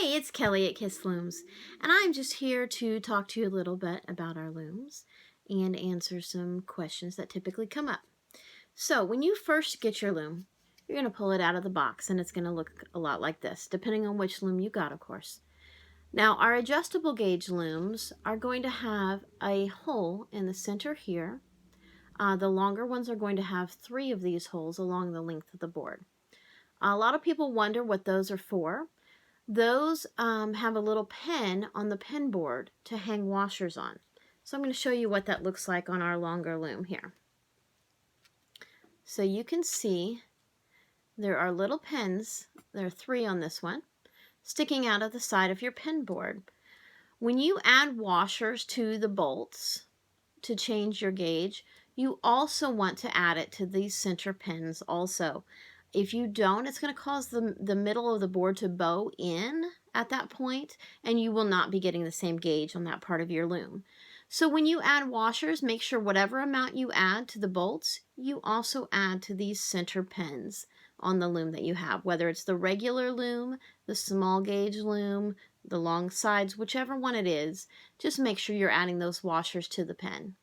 Hey, it's Kelly at Kiss Looms, and I'm just here to talk to you a little bit about our looms and answer some questions that typically come up. So when you first get your loom, you're going to pull it out of the box, and it's going to look a lot like this, depending on which loom you got, of course. Now, our adjustable gauge looms are going to have a hole in the center here. The longer ones are going to have 3 of these holes along the length of the board. A lot of people wonder what those are for. Those have a little pen on the pen board to hang washers on. So I'm going to show you what that looks like on our longer loom here. So you can see there are little pens, there are 3 on this one, sticking out of the side of your pen board. When you add washers to the bolts to change your gauge, you also want to add it to these center pins also. If you don't, it's going to cause the middle of the board to bow in at that point, and you will not be getting the same gauge on that part of your loom. So when you add washers, make sure whatever amount you add to the bolts, you also add to these center pins on the loom that you have, whether it's the regular loom, the small gauge loom, the long sides, whichever one it is, just make sure you're adding those washers to the pen.